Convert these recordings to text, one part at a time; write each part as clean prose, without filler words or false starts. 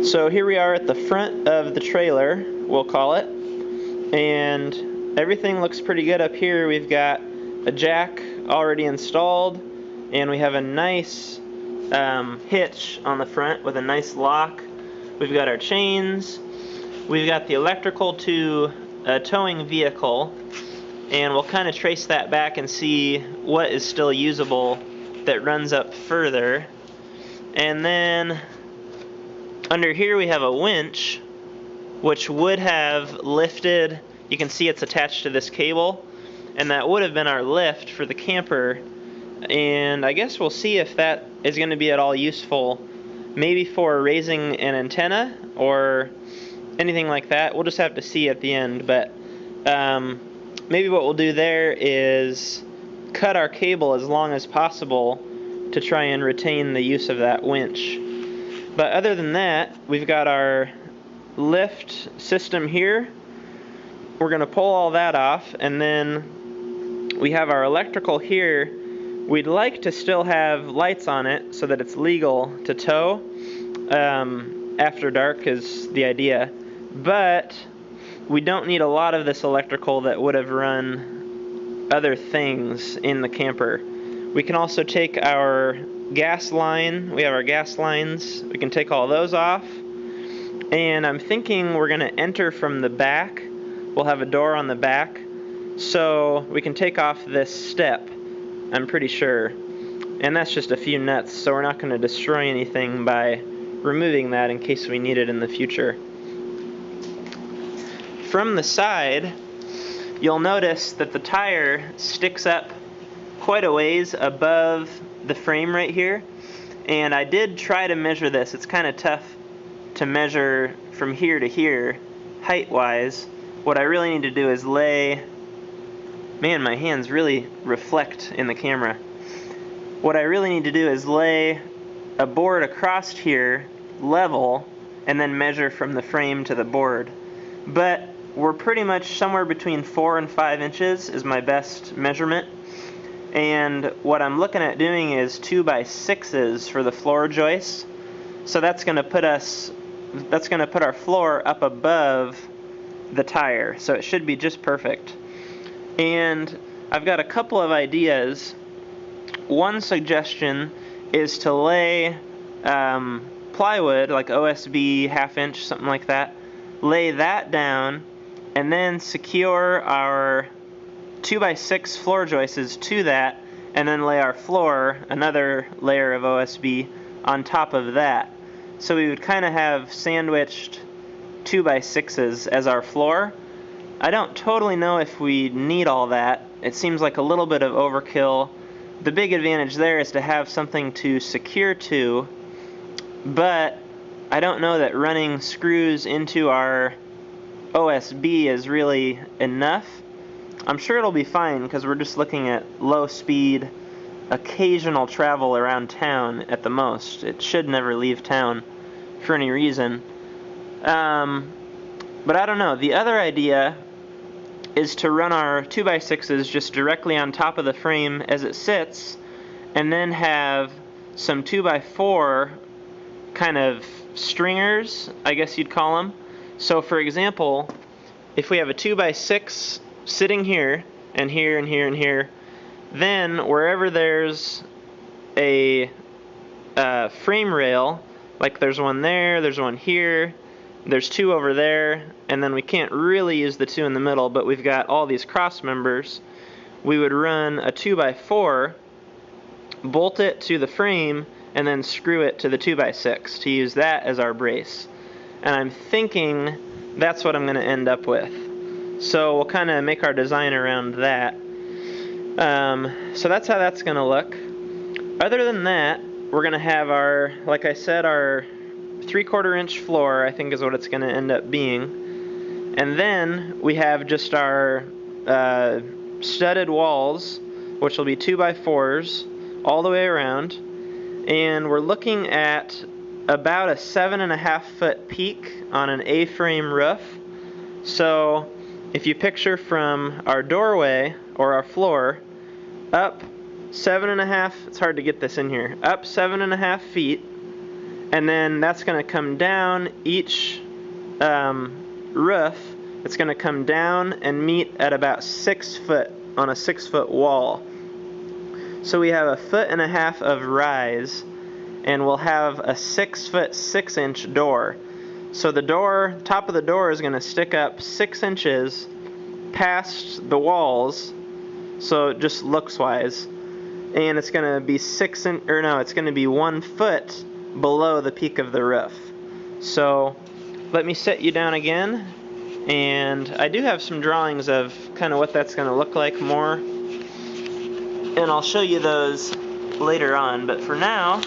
So here we are at the front of the trailer, we'll call it, and everything looks pretty good up here. We've got a jack already installed, and we have a nice hitch on the front with a nice lock. We've got our chains, we've got the electrical to a towing vehicle, and we'll kind of trace that back and see what is still usable that runs up further. And then under here we have a winch, which would have lifted. You can see it's attached to this cable, and that would have been our lift for the camper. And I guess we'll see if that is going to be at all useful, maybe for raising an antenna or anything like that. We'll just have to see at the end, but maybe what we'll do there is cut our cable as long as possible to try and retain the use of that winch. But other than that, we've got our lift system here. We're going to pull all that off, and then we have our electrical here. We'd like to still have lights on it so that it's legal to tow. After dark is the idea. But we don't need a lot of this electrical that would have run other things in the camper. We can also take our gas line. We have our gas lines. We can take all those off. And I'm thinking we're going to enter from the back. We'll have a door on the back. So we can take off this step, I'm pretty sure. And that's just a few nuts, so we're not going to destroy anything by removing that in case we need it in the future. From the side, you'll notice that the tire sticks up quite a ways above the frame right here, and I did try to measure this. It's kind of tough to measure from here to here height wise. What I really need to do is lay, man, my hands really reflect in the camera. What I really need to do is lay a board across here level and then measure from the frame to the board. But we're pretty much somewhere between 4 and 5 inches is my best measurement. And what I'm looking at doing is 2x6s for the floor joists. So that's going to put our floor up above the tire. So it should be just perfect. And I've got a couple of ideas. One suggestion is to lay plywood, like OSB, 1/2 inch, something like that. Lay that down and then secure our 2x6 floor joists to that, and then lay our floor, another layer of OSB, on top of that. So we would kind of have sandwiched 2x6s as our floor. I don't totally know if we need all that. It seems like a little bit of overkill. The big advantage there is to have something to secure to, but I don't know that running screws into our OSB is really enough. I'm sure it'll be fine because we're just looking at low speed, occasional travel around town at the most. It should never leave town for any reason. But I don't know. The other idea is to run our 2x6s just directly on top of the frame as it sits, and then have some 2x4 kind of stringers, I guess you'd call them. So for example, if we have a 2x6 sitting here, and here, and here, and here, then wherever there's a frame rail, like there's one there, there's one here, there's 2 over there, and then we can't really use the 2 in the middle, but we've got all these cross members, we would run a 2x4, bolt it to the frame, and then screw it to the 2x6 to use that as our brace. And I'm thinking that's what I'm going to end up with. So we'll kind of make our design around that. So that's how that's going to look. Other than that, we're going to have our, like I said, our 3/4 inch floor, I think is what it's going to end up being. And then we have just our studded walls, which will be 2x4s all the way around. And we're looking at about a 7.5 foot peak on an A-frame roof. So if you picture from our doorway or our floor up 7.5, it's hard to get this in here, up 7.5 feet, and then that's going to come down each roof. It's going to come down and meet at about 6 foot on a 6-foot wall. So we have a 1.5 foot of rise, and we'll have a 6 foot 6 inch door. So the door, top of the door is going to stick up 6 inches past the walls, so just looks wise, and it's going to be it's going to be 1 foot below the peak of the roof. So let me set you down again, and I do have some drawings of kind of what that's going to look like more, and I'll show you those later on, but for now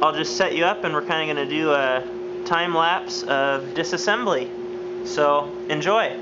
I'll just set you up and we're kind of going to do a time lapse of disassembly. So enjoy.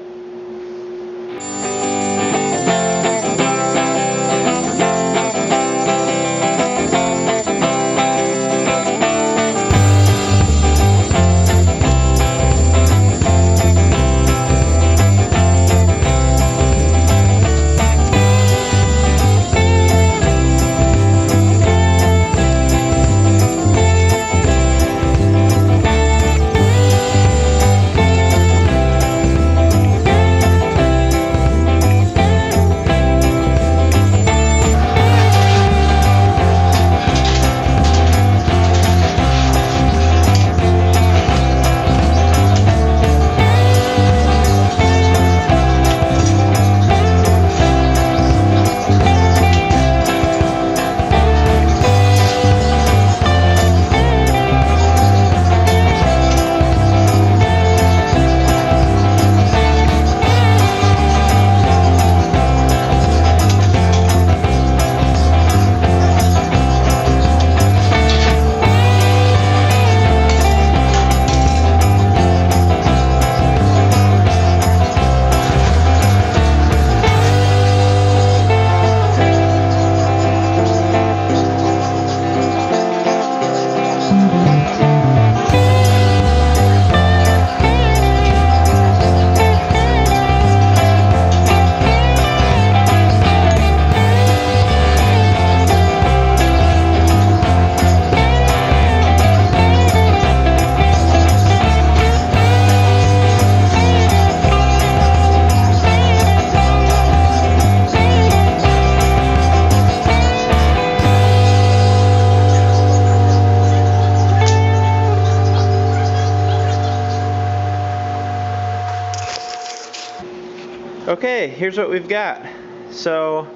Okay, here's what we've got. So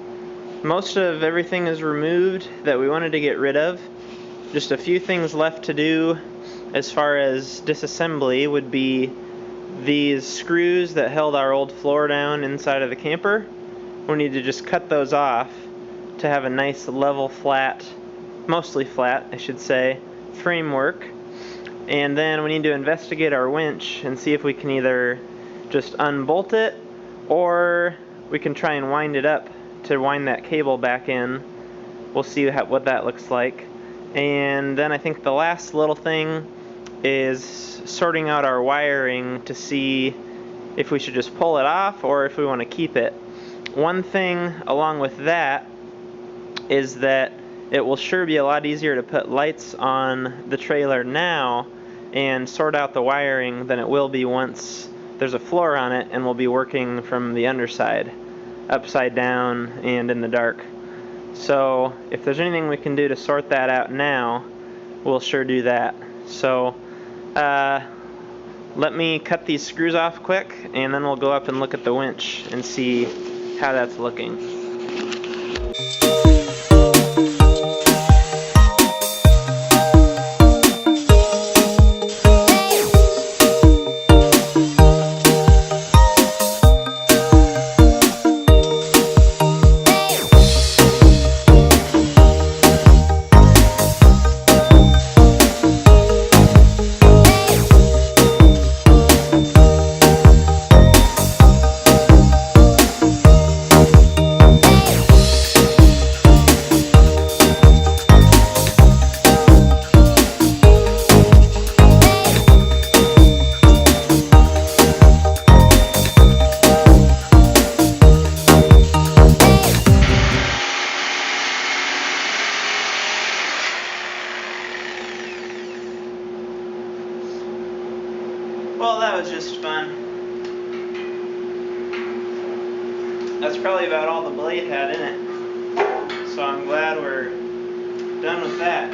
most of everything is removed that we wanted to get rid of. Just a few things left to do as far as disassembly would be these screws that held our old floor down inside of the camper. We need to just cut those off to have a nice level flat, mostly flat I should say, framework. And then we need to investigate our winch and see if we can either just unbolt it or we can try and wind it up to wind that cable back in. We'll see what that looks like. And then I think the last little thing is sorting out our wiring to see if we should just pull it off or if we want to keep it. One thing along with that is that it will sure be a lot easier to put lights on the trailer now and sort out the wiring than it will be once there's a floor on it and we'll be working from the underside, upside down and in the dark. So if there's anything we can do to sort that out now, we'll sure do that. So let me cut these screws off quick and then we'll go up and look at the winch and see how that's looking. Well, that was just fun. That's probably about all the blade had in it. So I'm glad we're done with that.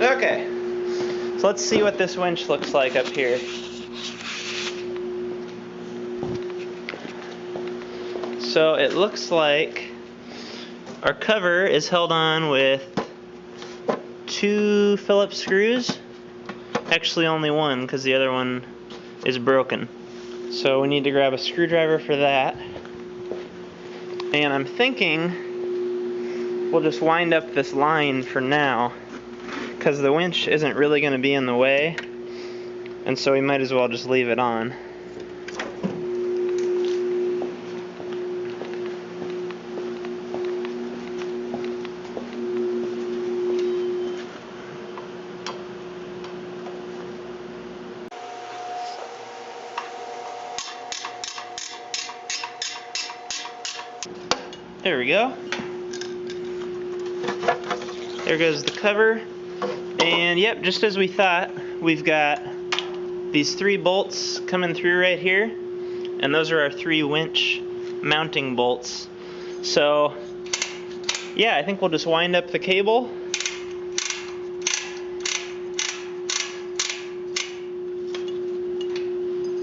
Okay, so let's see what this winch looks like up here. So it looks like our cover is held on with 2 Phillips screws. Actually only one, because the other one is broken. So we need to grab a screwdriver for that. And I'm thinking we'll just wind up this line for now, because the winch isn't really going to be in the way, and so we might as well just leave it on. There we go. There goes the cover. And yep, just as we thought, we've got these 3 bolts coming through right here. And those are our 3 winch mounting bolts. So, yeah, I think we'll just wind up the cable.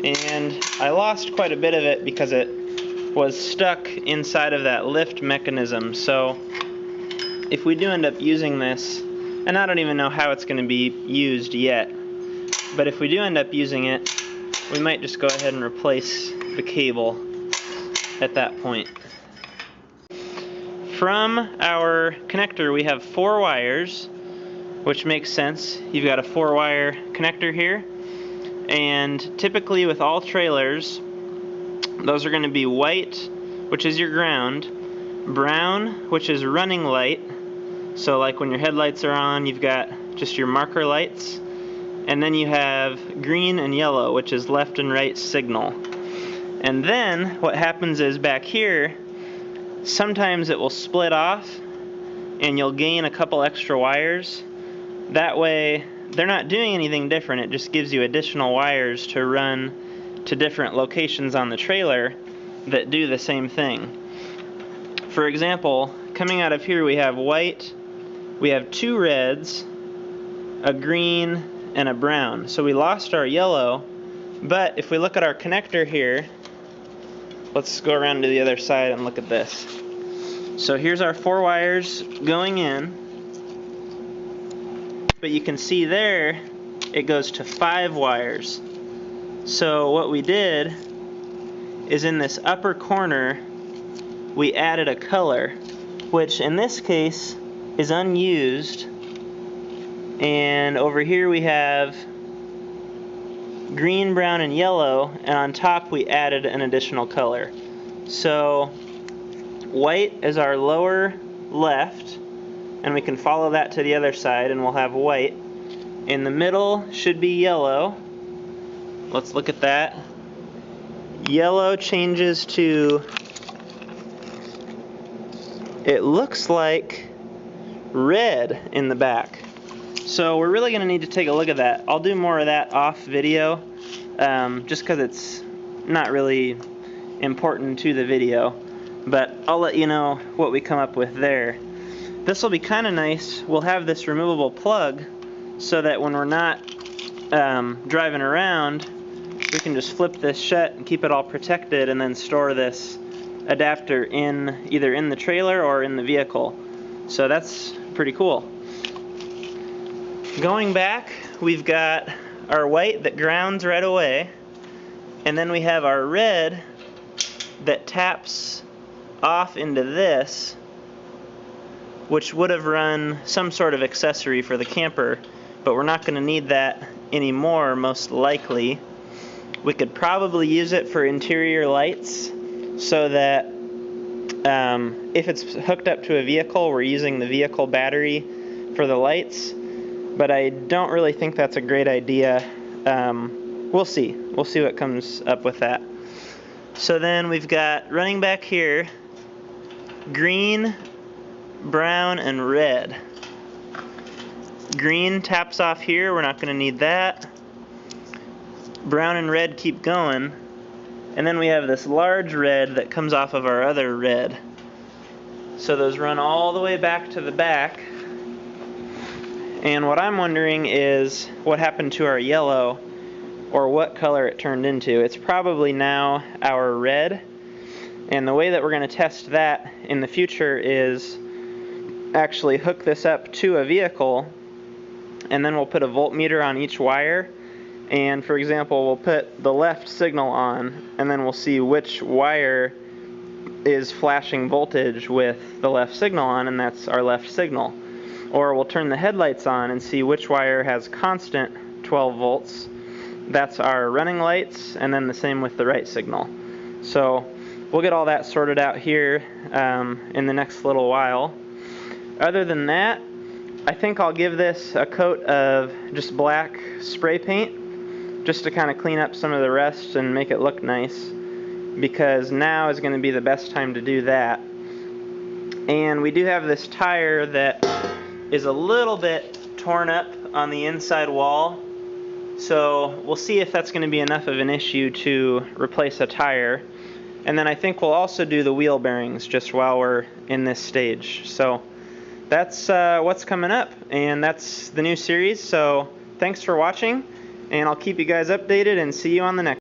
And I lost quite a bit of it because it was stuck inside of that lift mechanism. So if we do end up using this, and I don't even know how it's going to be used yet, but if we do end up using it, we might just go ahead and replace the cable at that point. From our connector we have 4 wires, which makes sense. You've got a 4-wire connector here, and typically with all trailers, those are going to be white, which is your ground, brown, which is running light, so like when your headlights are on, you've got just your marker lights, and then you have green and yellow, which is left and right signal. And then what happens is back here, sometimes it will split off and you'll gain a couple extra wires. That way they're not doing anything different, it just gives you additional wires to run to different locations on the trailer that do the same thing. For example, coming out of here we have white, we have 2 reds, a green, and a brown. So we lost our yellow, but if we look at our connector here, let's go around to the other side and look at this. So here's our 4 wires going in, but you can see there it goes to 5 wires. So what we did is in this upper corner we added a color, which in this case is unused, and over here we have green, brown, and yellow, and on top we added an additional color. So white is our lower left, and we can follow that to the other side and we'll have white. In the middle should be yellow. Let's look at that. Yellow changes to, it looks like red in the back. So we're really going to need to take a look at that. I'll do more of that off video, just because it's not really important to the video, but I'll let you know what we come up with there. This will be kind of nice. We'll have this removable plug so that when we're not driving around, we can just flip this shut and keep it all protected, and then store this adapter in either in the trailer or in the vehicle. So that's pretty cool. Going back, we've got our white that grounds right away, and then we have our red that taps off into this, which would have run some sort of accessory for the camper, but we're not going to need that anymore, most likely. We could probably use it for interior lights, so that if it's hooked up to a vehicle, we're using the vehicle battery for the lights, but I don't really think that's a great idea. We'll see. We'll see what comes up with that. So then we've got, running back here, green, brown, and red. green taps off here, we're not going to need that. Brown and red keep going. And then we have this large red that comes off of our other red. So those run all the way back to the back. And what I'm wondering is what happened to our yellow, or what color it turned into. It's probably now our red. And the way that we're going to test that in the future is actually hook this up to a vehicle, and then we'll put a voltmeter on each wire. And for example, we'll put the left signal on, and then we'll see which wire is flashing voltage with the left signal on, and that's our left signal. Or we'll turn the headlights on and see which wire has constant 12 volts. That's our running lights, and then the same with the right signal. So we'll get all that sorted out here in the next little while. Other than that, I think I'll give this a coat of just black spray paint, just to kind of clean up some of the rust and make it look nice, because now is going to be the best time to do that. And we do have this tire that is a little bit torn up on the inside wall, so we'll see if that's going to be enough of an issue to replace a tire. And then I think we'll also do the wheel bearings just while we're in this stage. So that's what's coming up, and that's the new series. So thanks for watching, and I'll keep you guys updated and see you on the next.